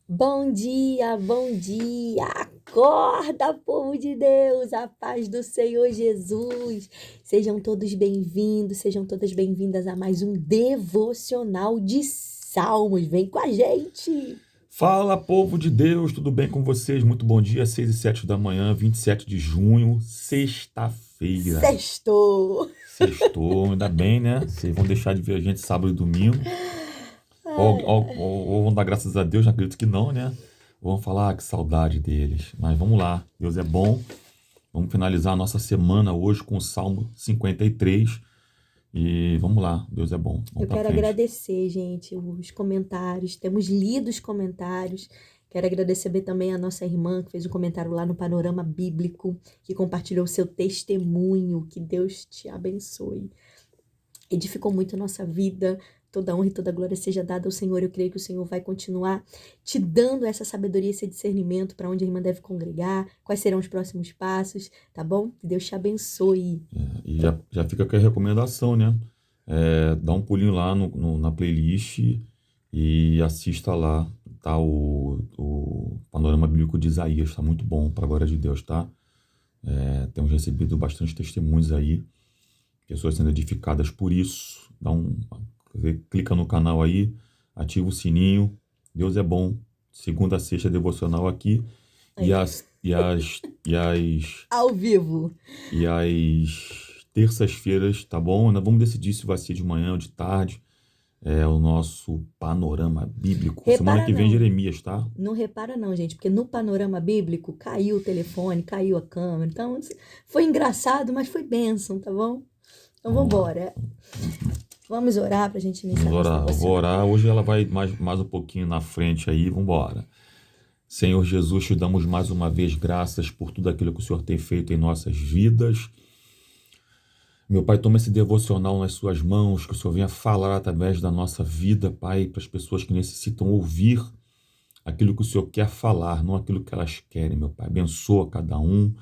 Bom dia, bom dia! Acorda, povo de Deus, a paz do Senhor Jesus. Sejam todos bem-vindos, sejam todas bem-vindas a mais um devocional de Salmos. Vem com a gente! Fala, povo de Deus, tudo bem com vocês? Muito bom dia, 6h07 da manhã, 27 de junho, sexta-feira. Sextou! Sextou, ainda bem, né? Vocês vão deixar de ver a gente sábado e domingo. Ou vão dar graças a Deus, acredito que não, né? Ou vão falar, que saudade deles. Mas vamos lá, Deus é bom. Vamos finalizar a nossa semana hoje com o Salmo 53. E vamos lá, Deus é bom. Eu Vamos pra quero frente. agradecer, gente, os comentários. Temos lido os comentários. Quero agradecer bem também a nossa irmã que fez um comentário lá no Panorama Bíblico, que compartilhou seu testemunho. Que Deus te abençoe. Edificou muito a nossa vida. Toda honra e toda glória seja dada ao Senhor. Eu creio que o Senhor vai continuar te dando essa sabedoria, esse discernimento para onde a irmã deve congregar, quais serão os próximos passos, tá bom? Que Deus te abençoe. E já fica com a recomendação, né? Dá um pulinho lá na playlist e assista lá, tá? O Panorama Bíblico de Isaías, tá muito bom, para a glória de Deus, tá? Temos recebido bastante testemunhos aí, pessoas sendo edificadas por isso. Clica no canal aí, ativa o sininho. Deus é bom. Segunda a sexta devocional aqui. E Aí, as, e as, e as ao vivo. e às terças-feiras, tá bom? Nós vamos decidir se vai ser de manhã ou de tarde. É o nosso panorama bíblico. Semana Repara que vem, não. Jeremias, tá? Não repara não, gente, porque no Panorama Bíblico caiu o telefone, caiu a câmera. Então, foi engraçado, mas foi bênção, tá bom? Então, Vamos lá. vambora. Vamos orar pra gente iniciar Vamos nosso orar. Eu vou devocional. orar. Hoje ela vai mais um pouquinho na frente aí. Vamos embora. Senhor Jesus, te damos mais uma vez graças por tudo aquilo que o Senhor tem feito em nossas vidas. Meu Pai, toma esse devocional nas suas mãos, que o Senhor venha falar através da nossa vida, Pai, para as pessoas que necessitam ouvir aquilo que o Senhor quer falar, não aquilo que elas querem, meu Pai. Abençoa cada um,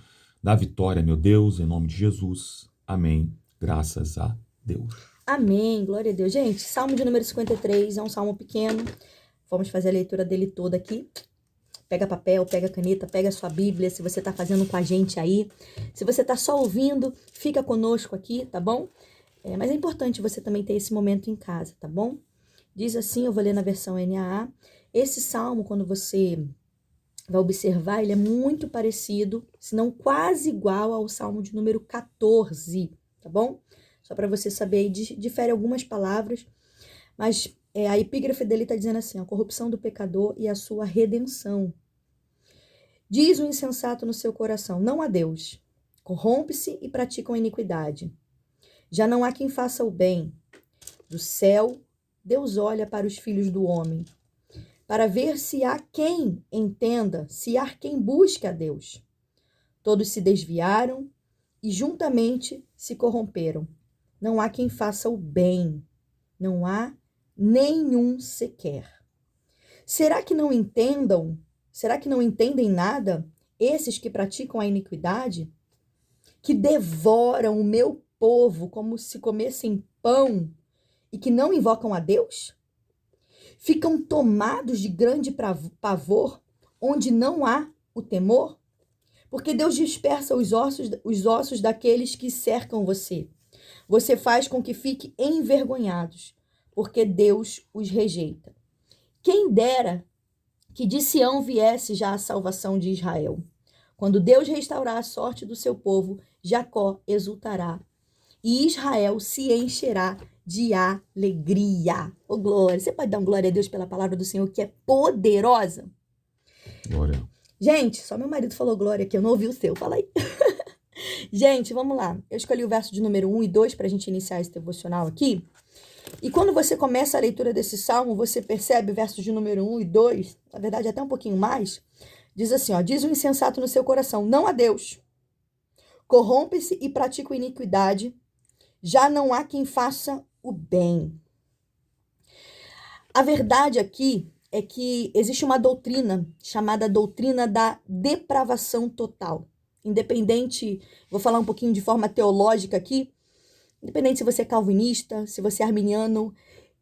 dá vitória, meu Deus, em nome de Jesus. Amém. Graças a Deus. Amém, glória a Deus. Gente, Salmo de número 53 é um salmo pequeno. Vamos fazer a leitura dele toda aqui. Pega papel, pega caneta, pega a sua Bíblia, se você está fazendo com a gente aí. Se você está só ouvindo, fica conosco aqui, tá bom? Mas é importante você também ter esse momento em casa, tá bom? Diz assim, eu vou ler na versão NAA. Esse salmo, quando você vai observar, ele é muito parecido, se não quase igual ao salmo de número 14, tá bom? Só para você saber aí, difere algumas palavras, mas a epígrafe dele está dizendo assim, a corrupção do pecador e a sua redenção. Diz o insensato no seu coração, não há Deus. Corrompe-se e praticam a iniquidade. Já não há quem faça o bem. Do céu, Deus olha para os filhos do homem, para ver se há quem entenda, se há quem busque a Deus. Todos se desviaram e juntamente se corromperam. Não há quem faça o bem. Não há nenhum sequer. Será que não entendam? Será que não entendem nada? Esses que praticam a iniquidade, que devoram o meu povo como se comessem pão e que não invocam a Deus? Ficam tomados de grande pavor, onde não há o temor? Porque Deus dispersa os ossos daqueles que cercam você. Você faz com que fiquem envergonhados, porque Deus os rejeita. Quem dera que de Sião viesse já a salvação de Israel. Quando Deus restaurar a sorte do seu povo, Jacó exultará e Israel se encherá de alegria. Ô, glória! Você pode dar um glória a Deus pela palavra do Senhor, que é poderosa? Glória. Gente, só meu marido falou glória aqui, eu não ouvi o seu. Fala aí. Gente, vamos lá. Eu escolhi o verso de número 1 e 2 para a gente iniciar esse devocional aqui. E quando você começa a leitura desse salmo, você percebe versos de número 1 e 2, na verdade até um pouquinho mais, diz assim, ó, diz o insensato no seu coração, não há Deus. Corrompe-se e pratica iniquidade, já não há quem faça o bem. A verdade aqui é que existe uma doutrina chamada doutrina da depravação total. Independente, vou falar um pouquinho de forma teológica aqui, independente se você é calvinista, se você é arminiano,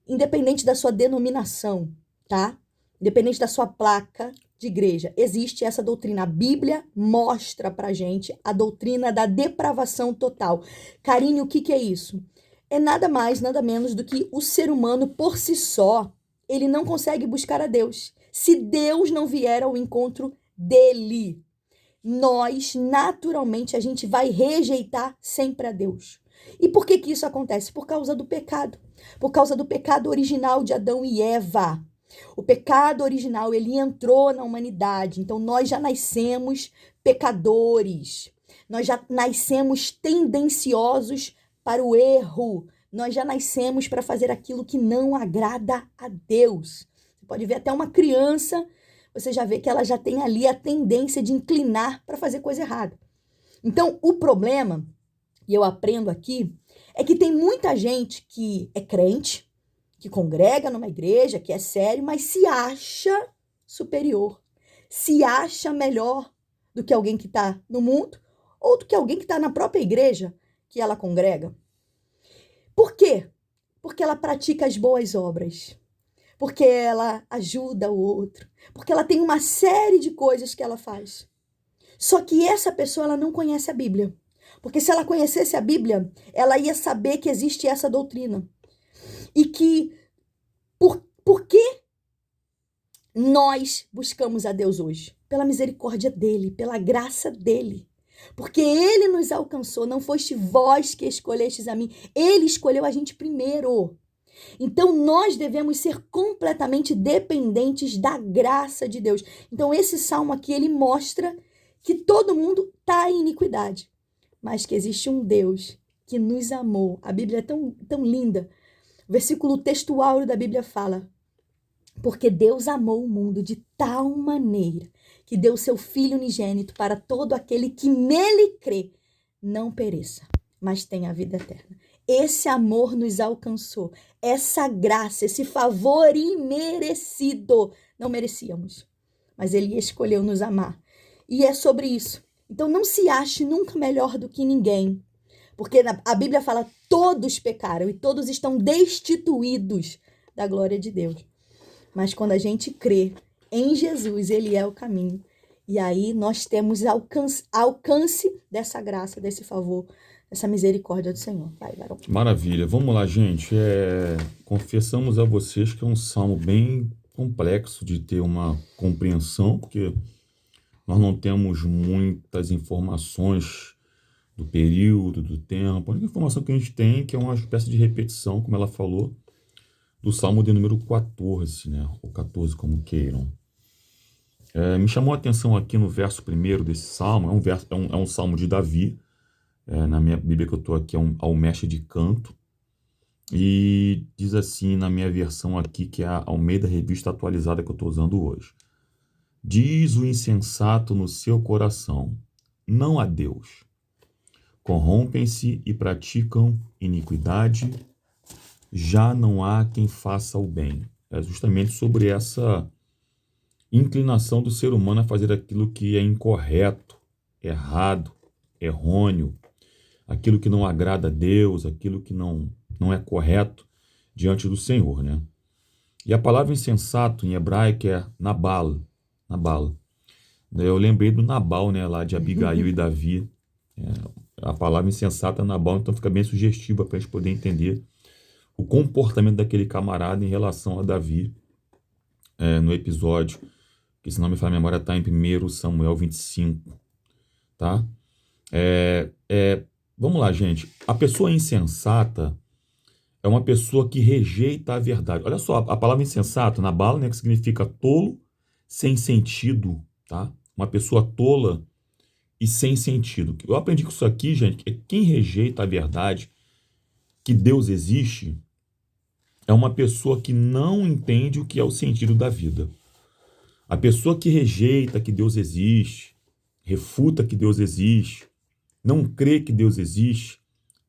independente da sua denominação, tá? independente da sua placa de igreja, existe essa doutrina. A Bíblia mostra pra gente a doutrina da depravação total. Karine, o que que é isso? É nada mais, nada menos do que o ser humano por si só, ele não consegue buscar a Deus. Se Deus não vier ao encontro dele, nós, naturalmente, a gente vai rejeitar sempre a Deus. E por que que isso acontece? Por causa do pecado. Por causa do pecado original de Adão e Eva. O pecado original, ele entrou na humanidade. Então, nós já nascemos pecadores. Nós já nascemos tendenciosos para o erro. Nós já nascemos para fazer aquilo que não agrada a Deus. Você pode ver até uma criança, você já vê que ela já tem ali a tendência de inclinar para fazer coisa errada. Então, o problema, e eu aprendo aqui, é que tem muita gente que é crente, que congrega numa igreja, que é sério, mas se acha superior, se acha melhor do que alguém que está no mundo ou do que alguém que está na própria igreja que ela congrega. Por quê? Porque ela pratica as boas obras, porque ela ajuda o outro, porque ela tem uma série de coisas que ela faz. Só que essa pessoa, ela não conhece a Bíblia. Porque se ela conhecesse a Bíblia, ela ia saber que existe essa doutrina. E que, por que nós buscamos a Deus hoje? Pela misericórdia dele, pela graça dele. Porque ele nos alcançou, não foste vós que escolhestes a mim, ele escolheu a gente primeiro. Então, nós devemos ser completamente dependentes da graça de Deus. Então, esse salmo aqui, ele mostra que todo mundo está em iniquidade, mas que existe um Deus que nos amou. A Bíblia é tão linda. O versículo textual da Bíblia fala: porque Deus amou o mundo de tal maneira que deu seu Filho unigênito para todo aquele que nele crê, não pereça, mas tenha a vida eterna. Esse amor nos alcançou, essa graça, esse favor imerecido. Não merecíamos, mas ele escolheu nos amar. E é sobre isso. Então não se ache nunca melhor do que ninguém, porque a Bíblia fala: todos pecaram e todos estão destituídos da glória de Deus. Mas quando a gente crê em Jesus, ele é o caminho. E aí nós temos alcance dessa graça, desse favor, dessa misericórdia do Senhor. Vai, varão. Maravilha. Vamos lá, gente. Confessamos a vocês que é um salmo bem complexo de ter uma compreensão, porque nós não temos muitas informações do período, do tempo. A única informação que a gente tem é que é uma espécie de repetição, como ela falou, do Salmo de número 14, né? Ou 14, como queiram. Me chamou a atenção aqui no verso primeiro desse salmo, é um salmo de Davi. Na minha Bíblia que eu estou aqui, é ao mestre de canto. E diz assim, na minha versão aqui, que é a Almeida Revista Atualizada que eu estou usando hoje. Diz o insensato no seu coração: não há Deus. Corrompem-se e praticam iniquidade, já não há quem faça o bem. É justamente sobre essa inclinação do ser humano a fazer aquilo que é incorreto, errado, errôneo, aquilo que não agrada a Deus, aquilo que não é correto diante do Senhor, né? E a palavra insensato em hebraico é Nabal. Eu lembrei do Nabal, né, lá de Abigail e Davi. A palavra insensata é Nabal, então fica bem sugestiva para a gente poder entender o comportamento daquele camarada em relação a Davi, no episódio, que se não me falha a memória está em 1 Samuel 25, tá? Vamos lá, gente. A pessoa insensata é uma pessoa que rejeita a verdade. Olha só, a palavra insensato, Nabal, né, que significa tolo, sem sentido, tá? Uma pessoa tola e sem sentido. Eu aprendi com isso aqui, gente, que quem rejeita a verdade, que Deus existe, é uma pessoa que não entende o que é o sentido da vida. A pessoa que rejeita que Deus existe, refuta que Deus existe, não crê que Deus existe,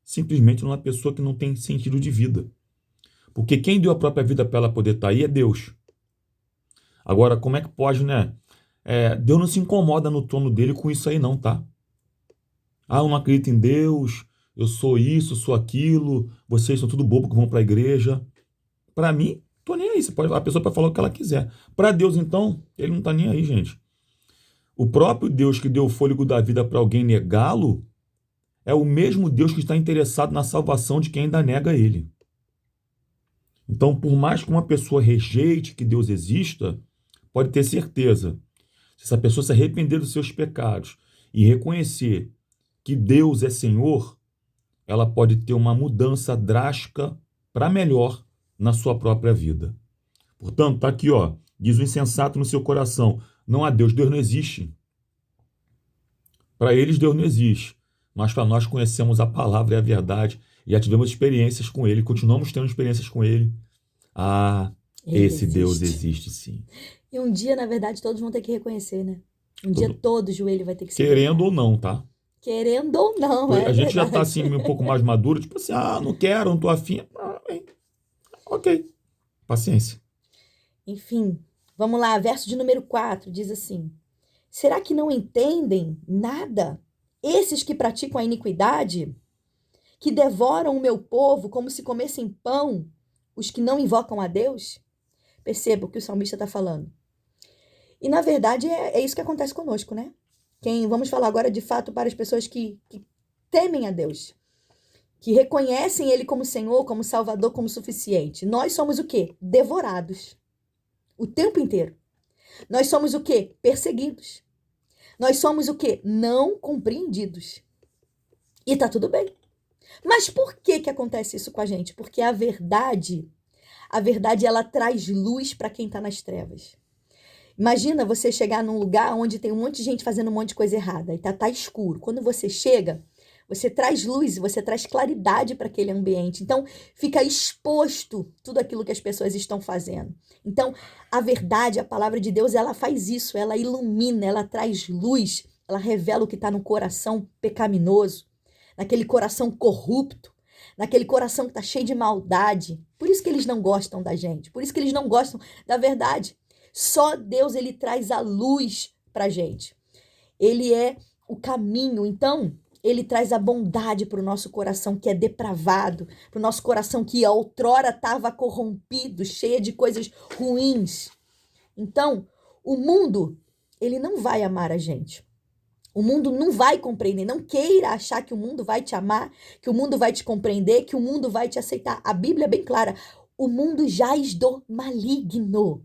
simplesmente é uma pessoa que não tem sentido de vida. Porque quem deu a própria vida para ela poder estar aí é Deus. Agora, como é que pode, né? Deus não se incomoda no trono dele com isso aí não, tá? Eu não acredito em Deus, eu sou isso, eu sou aquilo, vocês são tudo bobo que vão para a igreja. Para mim, tô nem aí. A pessoa pode falar o que ela quiser. Para Deus, então, ele não está nem aí, gente. O próprio Deus que deu o fôlego da vida para alguém negá-lo é o mesmo Deus que está interessado na salvação de quem ainda nega ele. Então, por mais que uma pessoa rejeite que Deus exista, pode ter certeza, se essa pessoa se arrepender dos seus pecados e reconhecer que Deus é Senhor, ela pode ter uma mudança drástica para melhor na sua própria vida. Portanto, está aqui, ó, diz o insensato no seu coração, não há Deus, Deus não existe. Para eles, Deus não existe, mas para nós conhecemos a palavra e a verdade, e já tivemos experiências com ele, continuamos tendo experiências com ele. Esse Deus existe sim. E um dia, na verdade, todos vão ter que reconhecer, né? Dia todo joelho vai ter que se querendo dobrar. ou não, tá? Querendo ou não, A gente verdade. já tá assim um pouco mais maduro, tipo assim, não quero, não tô afim. Ok, paciência. Enfim, vamos lá, verso de número 4 diz assim: será que não entendem nada esses que praticam a iniquidade, que devoram o meu povo como se comessem pão, os que não invocam a Deus? Perceba o que o salmista está falando. E, na verdade, é isso que acontece conosco, né? Vamos falar agora, de fato, para as pessoas que temem a Deus, que reconhecem Ele como Senhor, como Salvador, como suficiente. Nós somos o quê? Devorados. O tempo inteiro. Nós somos o quê? Perseguidos. Nós somos o quê? Não compreendidos. E tá tudo bem. Mas por que acontece isso com a gente? Porque a verdade, ela traz luz para quem tá nas trevas. Imagina você chegar num lugar onde tem um monte de gente fazendo um monte de coisa errada e tá escuro. Quando você chega, você traz luz, você traz claridade para aquele ambiente. Então, fica exposto tudo aquilo que as pessoas estão fazendo. Então, a verdade, a palavra de Deus, ela faz isso, ela ilumina, ela traz luz, ela revela o que está no coração pecaminoso, naquele coração corrupto, naquele coração que está cheio de maldade. Por isso que eles não gostam da gente, por isso que eles não gostam da verdade. Só Deus, ele traz a luz pra gente. Ele é o caminho, então ele traz a bondade para o nosso coração que é depravado, para o nosso coração que outrora estava corrompido, cheio de coisas ruins. Então, o mundo, ele não vai amar a gente. O mundo não vai compreender. Não queira achar que o mundo vai te amar, que o mundo vai te compreender, que o mundo vai te aceitar. A Bíblia é bem clara. O mundo jaz do maligno.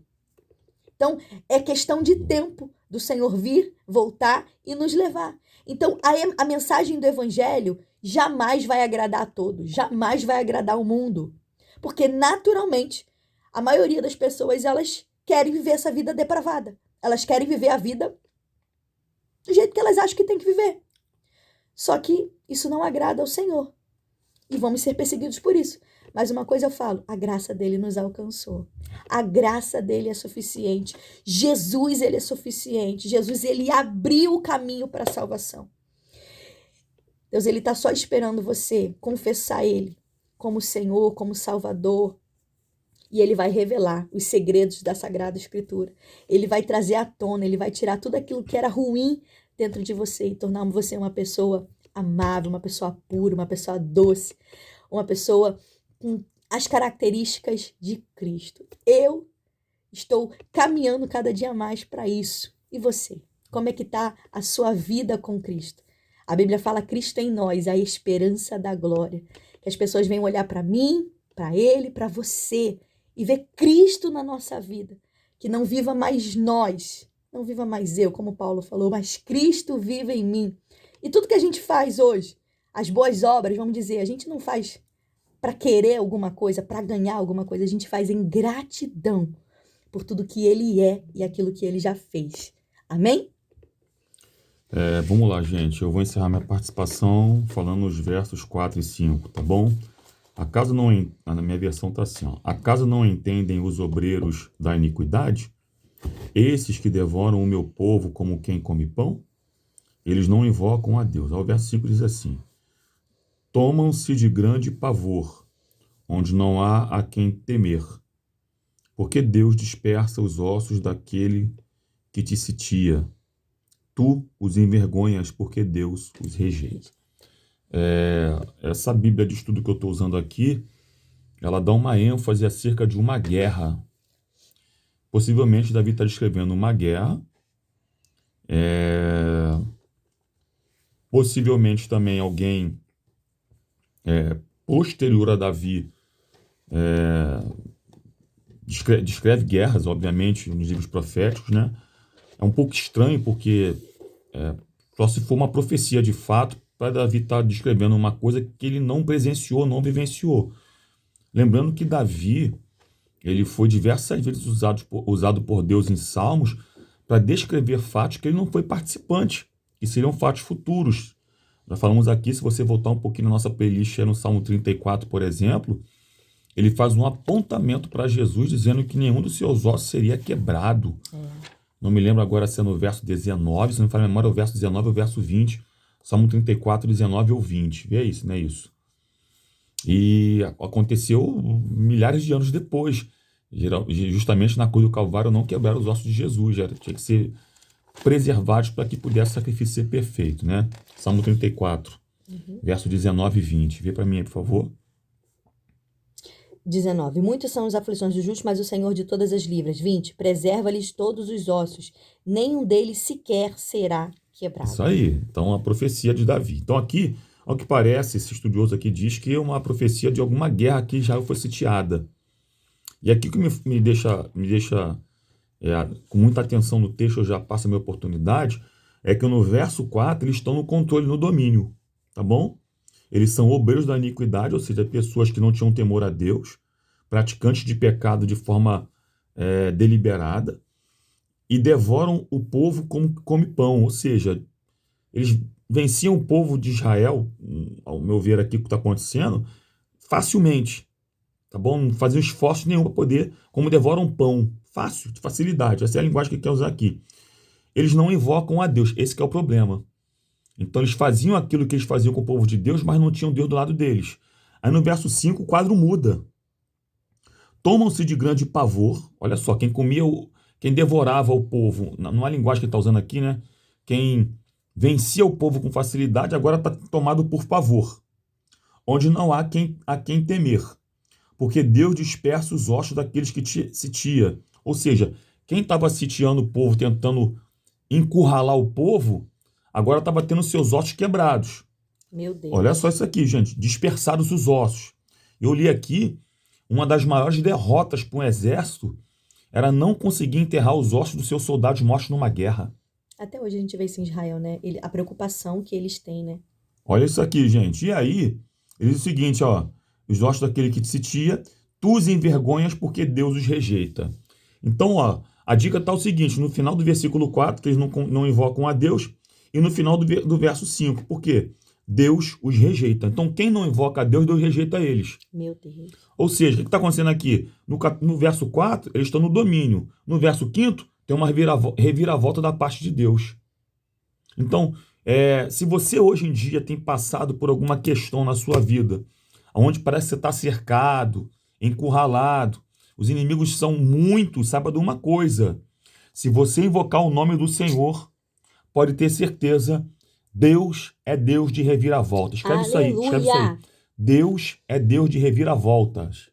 Então, é questão de tempo do Senhor vir, voltar e nos levar. Então, a mensagem do Evangelho jamais vai agradar a todos, jamais vai agradar o mundo. Porque, naturalmente, a maioria das pessoas, elas querem viver essa vida depravada. Elas querem viver a vida do jeito que elas acham que tem que viver. Só que isso não agrada ao Senhor. E vamos ser perseguidos por isso. Mas uma coisa eu falo, a graça dele nos alcançou. A graça dele é suficiente. Jesus, ele é suficiente. Jesus, ele abriu o caminho para a salvação. Deus, ele está só esperando você confessar ele como Senhor, como Salvador. E ele vai revelar os segredos da Sagrada Escritura. Ele vai trazer à tona, ele vai tirar tudo aquilo que era ruim dentro de você e tornar você uma pessoa amável, uma pessoa pura, uma pessoa doce, uma pessoa com as características de Cristo. Eu estou caminhando cada dia mais para isso. E você? Como é que está a sua vida com Cristo? A Bíblia fala Cristo em nós, a esperança da glória. Que as pessoas venham olhar para mim, para ele, para você e ver Cristo na nossa vida. Que não viva mais nós, não viva mais eu, como Paulo falou, mas Cristo vive em mim. E tudo que a gente faz hoje, as boas obras, vamos dizer, a gente não faz para querer alguma coisa, para ganhar alguma coisa, a gente faz em gratidão por tudo que ele é e aquilo que ele já fez. Amém? Vamos lá, gente. Eu vou encerrar minha participação falando os versos 4 e 5, tá bom? Acaso não, na minha versão está assim, ó. Acaso não entendem os obreiros da iniquidade? Esses que devoram o meu povo como quem come pão? Eles não invocam a Deus. O verso 5 diz assim: tomam-se de grande pavor, onde não há a quem temer, porque Deus dispersa os ossos daquele que te sitia. Tu os envergonhas, porque Deus os rejeita. Essa Bíblia de estudo que eu estou usando aqui, ela dá uma ênfase acerca de uma guerra Possivelmente Davi está descrevendo uma guerra. Possivelmente também alguém posterior a Davi descreve guerras, obviamente, nos livros proféticos, né? É um pouco estranho porque só se for uma profecia de fato para Davi estar descrevendo uma coisa que ele não presenciou, não vivenciou. Lembrando que Davi, ele foi diversas vezes usado por Deus em Salmos para descrever fatos que ele não foi participante, que seriam fatos futuros. Nós falamos aqui, se você voltar um pouquinho na nossa playlist, no Salmo 34, por exemplo, ele faz um apontamento para Jesus, dizendo que nenhum dos seus ossos seria quebrado. Não me lembro agora se é no verso 19, se não me falha a memória, é o verso 19 ou o verso 20. Salmo 34, 19 ou 20. Vê isso, não é isso? E aconteceu milhares de anos depois. Justamente na cruz do Calvário não quebraram os ossos de Jesus. Tinha que ser preservados para que pudesse o sacrifício ser perfeito, né? Salmo 34, verso 19 e 20. Vê para mim aí, por favor. 19. Muitas são as aflições dos justos, mas o Senhor de todas as livras. 20. Preserva-lhes todos os ossos, nenhum deles sequer será quebrado. Isso aí. Então, a profecia de Davi. Então, aqui, ao que parece, esse estudioso aqui diz que é uma profecia de alguma guerra que Israel foi sitiada. E aqui que me deixa com muita atenção no texto, eu já passo a minha oportunidade, é que no verso 4 eles estão no controle, no domínio, tá bom? Eles são obreiros da iniquidade, ou seja, pessoas que não tinham temor a Deus, praticantes de pecado de forma deliberada, e devoram o povo como come pão, ou seja, eles venciam o povo de Israel, ao meu ver aqui o que está acontecendo, facilmente, tá bom? Não faziam esforço nenhum para poder, como devoram pão, fácil, de facilidade, essa é a linguagem que ele quer usar aqui. Eles não invocam a Deus, esse que é o problema. Então eles faziam aquilo que eles faziam com o povo de Deus, mas não tinham Deus do lado deles. Aí no verso 5 o quadro muda. Tomam-se de grande pavor, olha só, quem devorava o povo, não é a linguagem que ele está usando aqui, né? Quem vencia o povo com facilidade, agora está tomado por pavor, onde não há a quem temer, porque Deus dispersa os ossos daqueles que sitia. Ou seja, quem estava sitiando o povo, tentando encurralar o povo, agora estava tendo seus ossos quebrados. Meu Deus. Olha só isso aqui, gente, dispersados os ossos. Eu li aqui, uma das maiores derrotas para um exército era não conseguir enterrar os ossos dos seus soldados mortos numa guerra. Até hoje a gente vê isso em Israel, né? A preocupação que eles têm, né? Olha isso aqui, gente. E aí, ele diz o seguinte, ó, os ossos daquele que te sitia, tu os envergonhas porque Deus os rejeita. Então, ó, a dica está o seguinte, no final do versículo 4, que eles não invocam a Deus, e no final do verso 5, por quê? Deus os rejeita. Então, quem não invoca a Deus, Deus rejeita eles. Meu Deus. Ou seja, o que está acontecendo aqui? No verso 4, eles estão no domínio. No verso 5, tem uma reviravolta da parte de Deus. Então, se você hoje em dia tem passado por alguma questão na sua vida, onde parece que você está cercado, encurralado, os inimigos são muitos, saiba de uma coisa. Se você invocar o nome do Senhor, pode ter certeza, Deus é Deus de reviravoltas. Escreve isso aí, escreve isso aí. Deus é Deus de reviravoltas.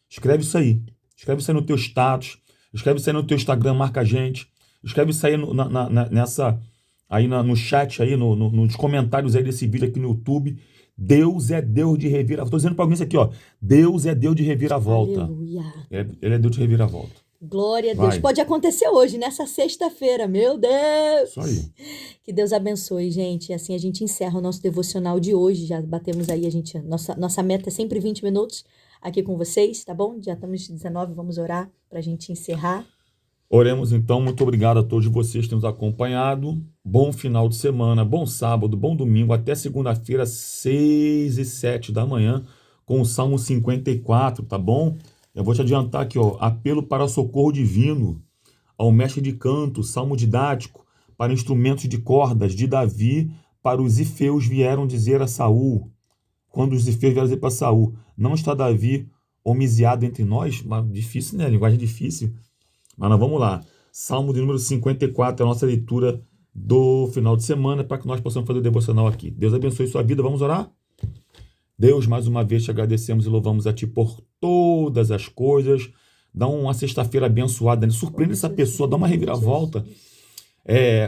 Escreve isso aí. Escreve isso aí no teu status. Escreve isso aí no teu Instagram, marca a gente. Escreve isso aí no chat, aí, nos comentários aí desse vídeo aqui no YouTube. Deus é Deus de reviravolta. Estou dizendo para alguém isso aqui, ó. Deus é Deus de reviravolta. Aleluia. Ele é Deus de reviravolta. Glória a Deus. Pode acontecer hoje, nessa sexta-feira. Meu Deus. Isso aí. Que Deus abençoe, gente. Assim a gente encerra o nosso devocional de hoje. Já batemos aí, nossa meta é sempre 20 minutos aqui com vocês, tá bom? Já estamos 19, vamos orar para a gente encerrar. Oremos então. Muito obrigado a todos vocês que têm nos acompanhado. Bom final de semana, bom sábado, bom domingo. Até segunda-feira, 6 e 7 da manhã, com o Salmo 54, tá bom? Eu vou te adiantar aqui, ó, apelo para o socorro divino, ao mestre de canto, salmo didático, para instrumentos de cordas, de Davi, para os ifeus vieram dizer a Saul, quando os ifeus vieram dizer para Saul, não está Davi homiciado entre nós? Mas difícil, né? Linguagem difícil. Mas nós vamos lá. Salmo de número 54, é a nossa leitura do final de semana, para que nós possamos fazer o devocional aqui. Deus abençoe sua vida. Vamos orar? Deus, mais uma vez te agradecemos e louvamos a Ti por todas as coisas. Dá uma sexta-feira abençoada, né? Surpreende essa pessoa, dá uma reviravolta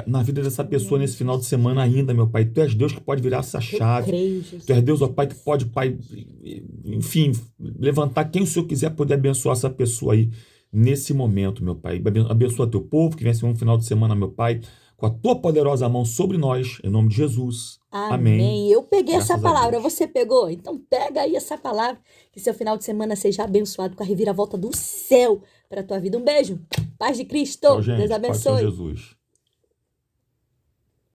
na vida dessa pessoa nesse final de semana ainda, meu Pai. Tu és Deus que pode virar essa Eu chave. creio, Jesus. Tu és Deus, ó Pai, que pode, Pai, enfim, levantar quem o Senhor quiser poder abençoar essa pessoa aí nesse momento, meu Pai. Abençoa teu povo que vem ser um final de semana, meu Pai, com a tua poderosa mão sobre nós, em nome de Jesus. Amém. Amém. Eu peguei essa Graças a palavra, Deus. você pegou? Então pega aí essa palavra, que seu final de semana seja abençoado com a reviravolta do céu para a tua vida. Um beijo. Paz de Cristo. Tchau, Deus gente. Paz do Senhor abençoe. Jesus.